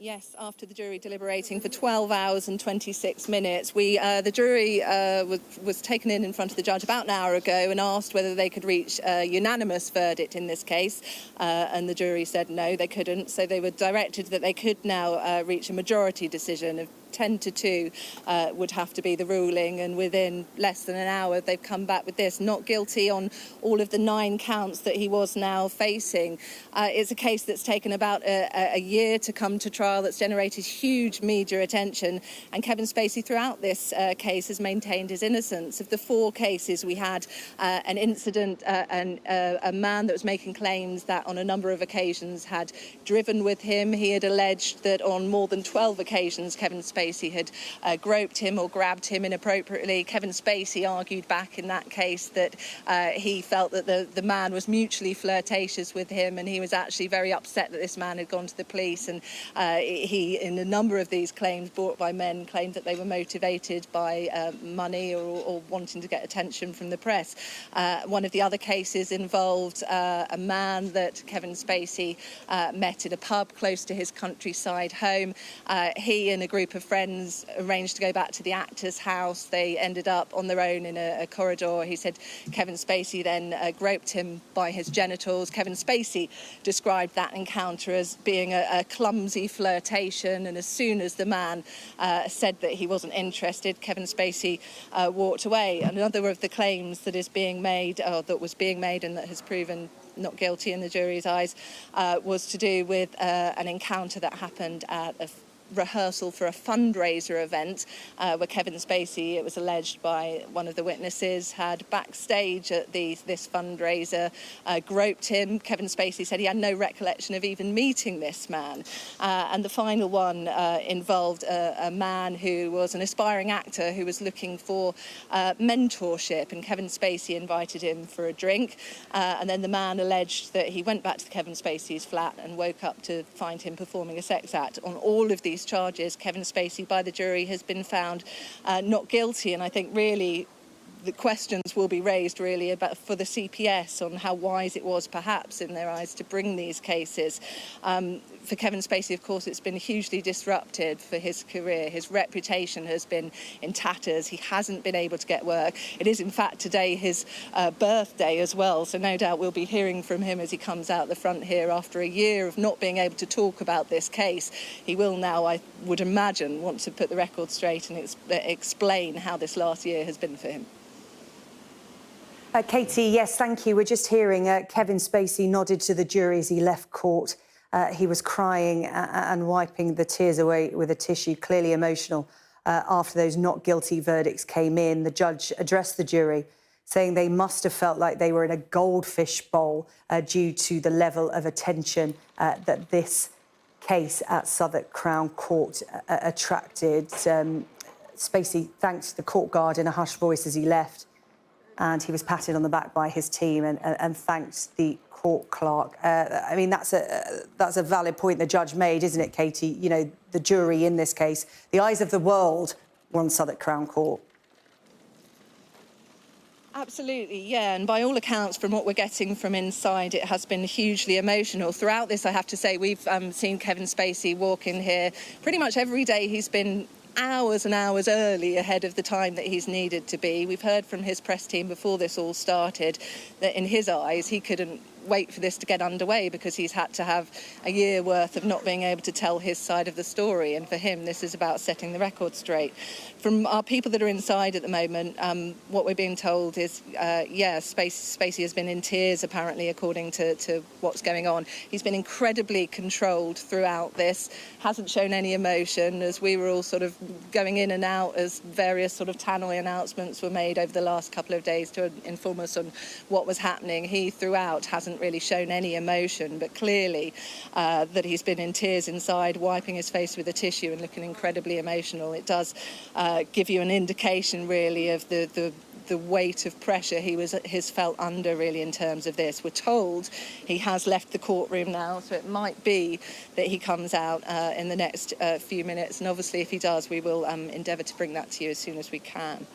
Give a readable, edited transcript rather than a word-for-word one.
Yes, after the jury deliberating for 12 hours and 26 minutes, the jury was taken in front of the judge about an hour ago and asked whether they could reach a unanimous verdict in this case, and the jury said no, they couldn't. So they were directed that they could now reach a majority decision of 10-2 would have to be the ruling, and within less than an hour they've come back with this: not guilty on all of the 9 counts that he was now facing. It's a case that's taken about a year to come to trial, that's generated huge media attention, and Kevin Spacey throughout this case has maintained his innocence. Of the 4 cases, we had an incident and a man that was making claims that on a number of occasions had driven with him. He had alleged that on more than 12 occasions Kevin Spacey had groped him or grabbed him inappropriately. Kevin Spacey argued back in that case that he felt that the man was mutually flirtatious with him, and he was actually very upset that this man had gone to the police. And he, in a number of these claims brought by men, claimed that they were motivated by money or wanting to get attention from the press. One of the other cases involved a man that Kevin Spacey met at a pub close to his countryside home. He and a group of friends arranged to go back to the actor's house. They ended up on their own in a corridor. He said Kevin Spacey then groped him by his genitals. Kevin Spacey described that encounter as being a clumsy flirtation, and as soon as the man said that he wasn't interested, Kevin Spacey walked away. Another of the claims that is being made, or that was being made and that has proven not guilty in the jury's eyes, was to do with an encounter that happened at a rehearsal for a fundraiser event where Kevin Spacey, it was alleged by one of the witnesses, had backstage at this fundraiser groped him. Kevin Spacey said he had no recollection of even meeting this man. And the final one involved a man who was an aspiring actor who was looking for mentorship, and Kevin Spacey invited him for a drink, and then the man alleged that he went back to Kevin Spacey's flat and woke up to find him performing a sex act. On all of these charges, Kevin Spacey by the jury has been found not guilty, and I think really the questions will be raised really about for the CPS on how wise it was perhaps in their eyes to bring these cases. For Kevin Spacey, of course, it's been hugely disrupted for his career. His reputation has been in tatters. He hasn't been able to get work. It is in fact today his birthday as well, so no doubt we'll be hearing from him as he comes out the front here after a year of not being able to talk about this case. He will now, I would imagine, want to put the record straight and explain how this last year has been for him. Katie, yes, thank you. We're just hearing Kevin Spacey nodded to the jury as he left court. He was crying and wiping the tears away with a tissue, clearly emotional. After those not guilty verdicts came in, the judge addressed the jury, saying they must have felt like they were in a goldfish bowl due to the level of attention that this case at Southwark Crown Court attracted. Spacey thanked the court guard in a hushed voice as he left, and he was patted on the back by his team and thanked the court clerk. I mean, that's a valid point the judge made, isn't it, Katie? You know, the jury in this case, the eyes of the world were on Southwark Crown Court. Absolutely, yeah, and by all accounts, from what we're getting from inside, it has been hugely emotional. Throughout this, I have to say, we've seen Kevin Spacey walk in here pretty much every day. He's been hours and hours early ahead of the time that he's needed to be. We've heard from his press team before this all started that in his eyes he couldn't wait for this to get underway because he's had to have a year worth of not being able to tell his side of the story, and for him this is about setting the record straight. From our people that are inside at the moment, what we're being told is Spacey has been in tears apparently, according to what's going on. He's been incredibly controlled throughout this, hasn't shown any emotion, as we were all sort of going in and out as various sort of tannoy announcements were made over the last couple of days to inform us on what was happening. He throughout hasn't really shown any emotion, but clearly that he's been in tears inside, wiping his face with a tissue and looking incredibly emotional. It does give you an indication really of the weight of pressure he's felt under really in terms of this. We're told he has left the courtroom now, so it might be that he comes out in the next few minutes, and obviously if he does we will endeavour to bring that to you as soon as we can.